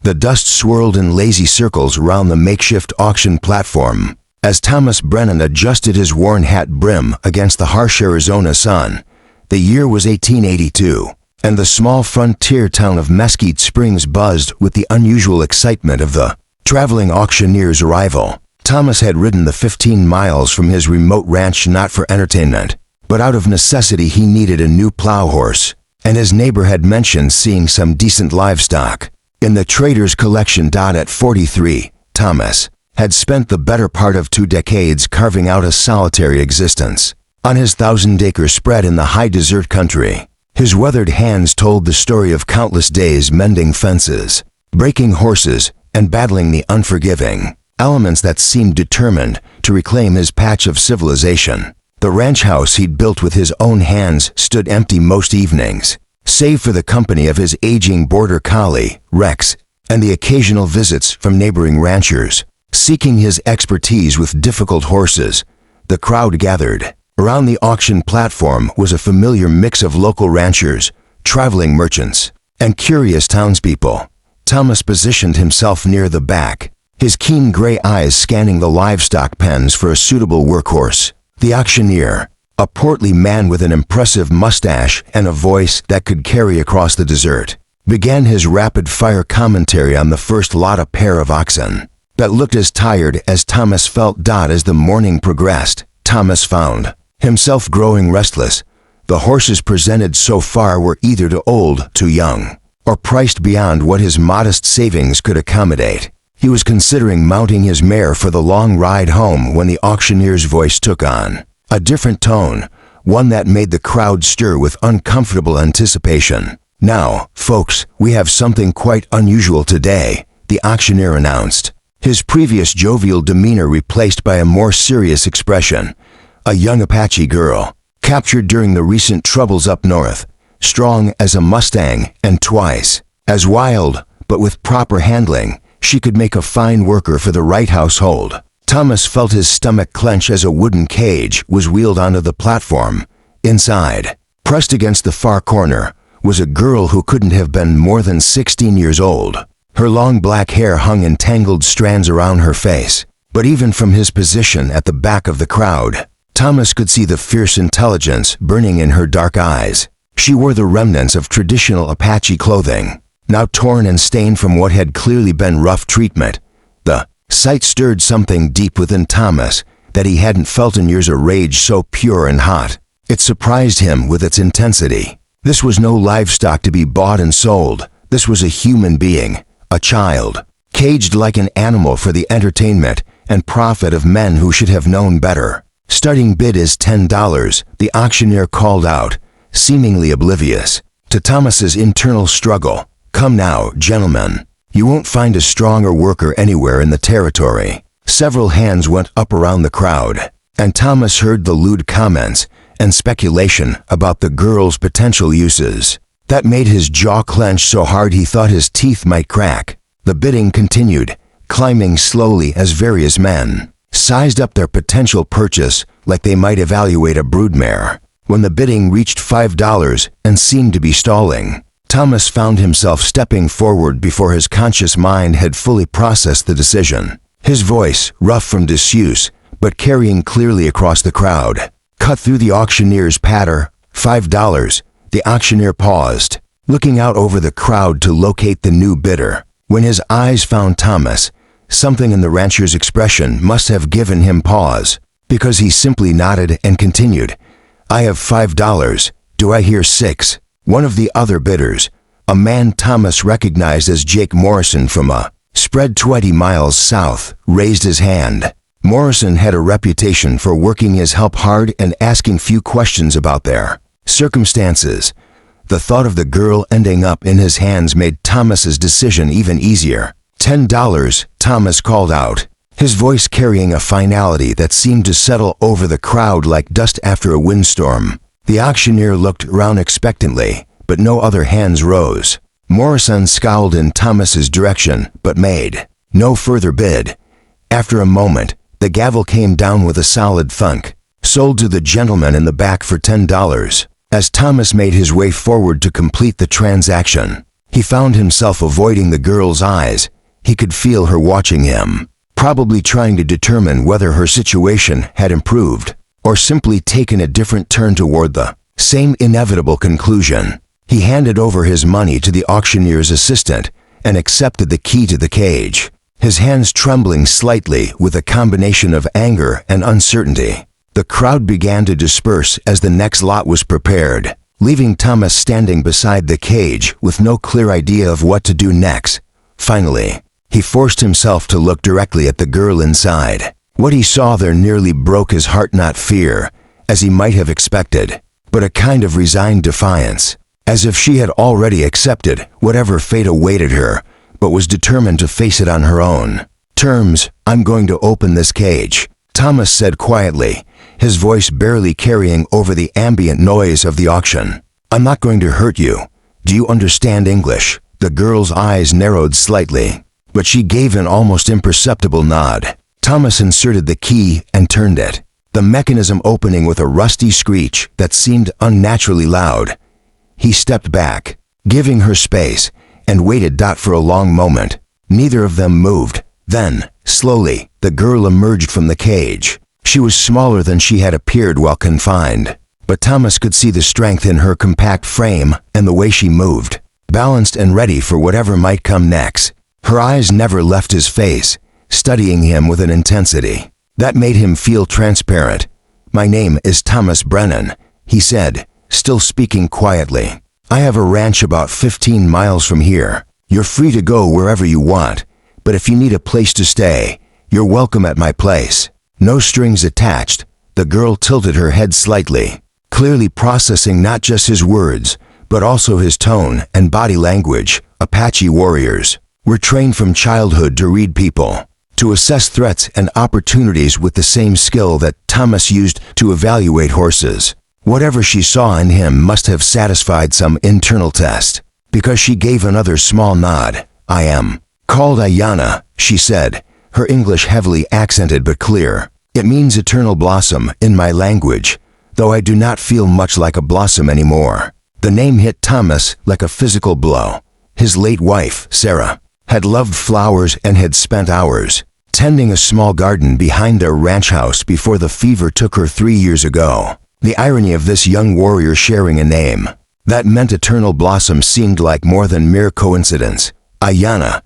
The dust swirled in lazy circles around the makeshift auction platform. As Thomas Brennan adjusted his worn hat brim against the harsh Arizona sun, the year was 1882, and the small frontier town of Mesquite Springs buzzed with the unusual excitement of the traveling auctioneer's arrival. Thomas had ridden the 15 miles from his remote ranch not for entertainment, but out of necessity. He needed a new plow horse, and his neighbor had mentioned seeing some decent livestock in the trader's collection. At 43, Thomas had spent the better part of 2 decades carving out a solitary existence on his 1,000-acre spread in the high desert country. His weathered hands told the story of countless days mending fences, breaking horses, and battling the unforgiving elements that seemed determined to reclaim his patch of civilization. The ranch house he'd built with his own hands stood empty most evenings, save for the company of his aging border collie, Rex, and the occasional visits from neighboring ranchers seeking his expertise with difficult horses. The crowd gathered around the auction platform was a familiar mix of local ranchers, traveling merchants, and curious townspeople. Thomas positioned himself near the back, his keen gray eyes scanning the livestock pens for a suitable workhorse. The auctioneer, a portly man with an impressive mustache and a voice that could carry across the desert, began his rapid-fire commentary on the first lot. A pair of oxen that looked as tired as Thomas felt. As the morning progressed, Thomas found himself growing restless. The horses presented so far were either too old, too young, or priced beyond what his modest savings could accommodate. He was considering mounting his mare for the long ride home when the auctioneer's voice took on a different tone, one that made the crowd stir with uncomfortable anticipation. "Now, folks, we have something quite unusual today," the auctioneer announced, his previous jovial demeanor replaced by a more serious expression. A young Apache girl, captured during the recent troubles up north, strong as a Mustang and twice as wild, but with proper handling, she could make a fine worker for the right household. Thomas felt his stomach clench as a wooden cage was wheeled onto the platform. Inside, pressed against the far corner, was a girl who couldn't have been more than 16 years old. Her long black hair hung in tangled strands around her face, but even from his position at the back of the crowd, Thomas could see the fierce intelligence burning in her dark eyes. She wore the remnants of traditional Apache clothing, now torn and stained from what had clearly been rough treatment. The sight stirred something deep within Thomas that he hadn't felt in years, a rage so pure and hot. It surprised him with its intensity. This was no livestock to be bought and sold. This was a human being, a child, caged like an animal for the entertainment and profit of men who should have known better. "Starting bid is $10, the auctioneer called out, seemingly oblivious to Thomas's internal struggle. "Come now, gentlemen. You won't find a stronger worker anywhere in the territory." Several hands went up around the crowd, and Thomas heard the lewd comments and speculation about the girl's potential uses. That made his jaw clench so hard he thought his teeth might crack. The bidding continued, climbing slowly as various men sized up their potential purchase like they might evaluate a broodmare. When the bidding reached $5 and seemed to be stalling, Thomas found himself stepping forward before his conscious mind had fully processed the decision. His voice, rough from disuse, but carrying clearly across the crowd, cut through the auctioneer's patter. $5. The auctioneer paused, looking out over the crowd to locate the new bidder. When his eyes found Thomas, something in the rancher's expression must have given him pause, because he simply nodded and continued. "I have $5. Do I hear 6? One of the other bidders, a man Thomas recognized as Jake Morrison from a spread 20 miles south, raised his hand. Morrison had a reputation for working his help hard and asking few questions about their circumstances. The thought of the girl ending up in his hands made Thomas's decision even easier. $10, Thomas called out, his voice carrying a finality that seemed to settle over the crowd like dust after a windstorm. The auctioneer looked around expectantly, but no other hands rose. Morrison scowled in Thomas's direction, but made no further bid. After a moment, the gavel came down with a solid thunk. "Sold to the gentleman in the back for $10. As Thomas made his way forward to complete the transaction, He found himself avoiding the girl's eyes. He could feel her watching him, probably trying to determine whether her situation had improved or simply taken a different turn toward the same inevitable conclusion. He handed over his money to the auctioneer's assistant and accepted the key to the cage, his hands trembling slightly with a combination of anger and uncertainty. The crowd began to disperse as the next lot was prepared, leaving Thomas standing beside the cage with no clear idea of what to do next. Finally, he forced himself to look directly at the girl inside. What he saw there nearly broke his heart, not fear, as he might have expected, but a kind of resigned defiance, as if she had already accepted whatever fate awaited her, but was determined to face it on her own terms. "I'm going to open this cage," Thomas said quietly, his voice barely carrying over the ambient noise of the auction. "I'm not going to hurt you. Do you understand English?" The girl's eyes narrowed slightly, but she gave an almost imperceptible nod. Thomas inserted the key and turned it, the mechanism opening with a rusty screech that seemed unnaturally loud. He stepped back, giving her space, and waited for a long moment. Neither of them moved. Then, slowly, the girl emerged from the cage. She was smaller than she had appeared while confined, but Thomas could see the strength in her compact frame and the way she moved, balanced and ready for whatever might come next. Her eyes never left his face, studying him with an intensity that made him feel transparent. "My name is Thomas Brennan," he said, still speaking quietly. "I have a ranch about 15 miles from here. You're free to go wherever you want, but if you need a place to stay, you're welcome at my place. No strings attached." The girl tilted her head slightly, clearly processing not just his words, but also his tone and body language. Apache warriors were trained from childhood to read people, to assess threats and opportunities with the same skill that Thomas used to evaluate horses. Whatever she saw in him must have satisfied some internal test, because she gave another small nod. "I am called Ayana," she said, her English heavily accented but clear. "It means eternal blossom in my language, though I do not feel much like a blossom anymore." The name hit Thomas like a physical blow. His late wife, Sarah, had loved flowers and had spent hours tending a small garden behind their ranch house before the fever took her 3 years ago. The irony of this young warrior sharing a name that meant eternal blossom seemed like more than mere coincidence. "Ayana,"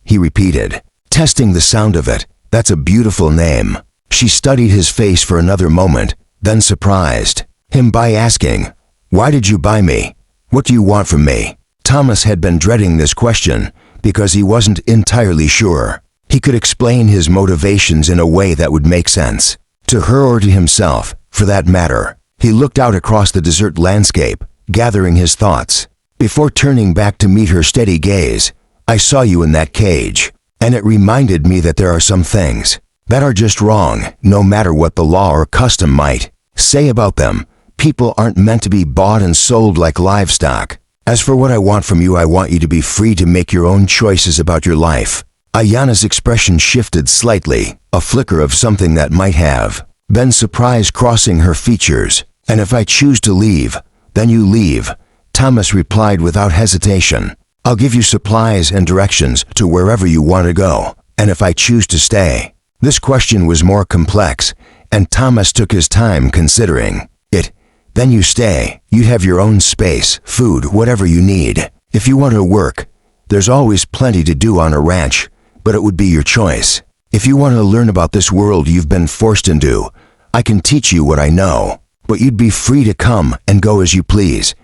he repeated, testing the sound of it. "That's a beautiful name." She studied his face for another moment, then surprised him by asking, "Why did you buy me? What do you want from me?" Thomas had been dreading this question because he wasn't entirely sure he could explain his motivations in a way that would make sense to her or to himself, for that matter. He looked out across the desert landscape, gathering his thoughts, before turning back to meet her steady gaze. "I saw you in that cage, and it reminded me that there are some things that are just wrong, no matter what the law or custom might say about them. People aren't meant to be bought and sold like livestock. As for what I want from you, I want you to be free to make your own choices about your life." Ayana's expression shifted slightly, a flicker of something that might have been surprise crossing her features. "And if I choose to leave, then you leave," Thomas replied without hesitation. "I'll give you supplies and directions to wherever you want to go. And if I choose to stay?" This question was more complex, and Thomas took his time considering it. "Then you stay. You have your own space, food, whatever you need. If you want to work, there's always plenty to do on a ranch, but it would be your choice. If you want to learn about this world you've been forced into, I can teach you what I know, but you'd be free to come and go as you please."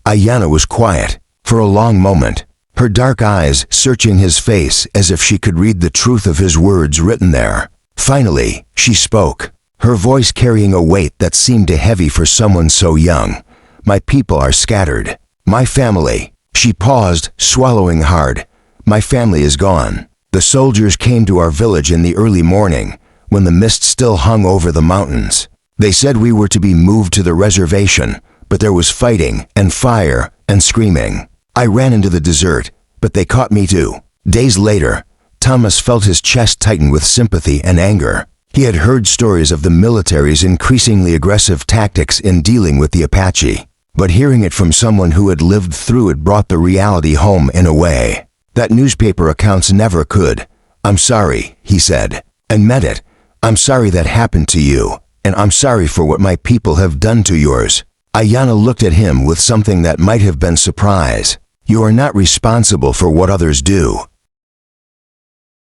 Ayana was quiet for a long moment, her dark eyes searching his face as if she could read the truth of his words written there. Finally, she spoke, her voice carrying a weight that seemed heavy for someone so young. "My people are scattered. My family." She paused, swallowing hard. "My family is gone. The soldiers came to our village in the early morning, when the mist still hung over the mountains. They said we were to be moved to the reservation, but there was fighting and fire and screaming. I ran into the desert, but they caught me too." Days later, Thomas felt his chest tighten with sympathy and anger. He had heard stories of the military's increasingly aggressive tactics in dealing with the Apache, But hearing it from someone who had lived through it brought the reality home in a way that newspaper accounts never could. "I'm sorry," he said, and meant it. "I'm sorry that happened to you, and I'm sorry for what my people have done to yours." Ayanna looked at him with something that might have been surprise. "You are not responsible for what others do.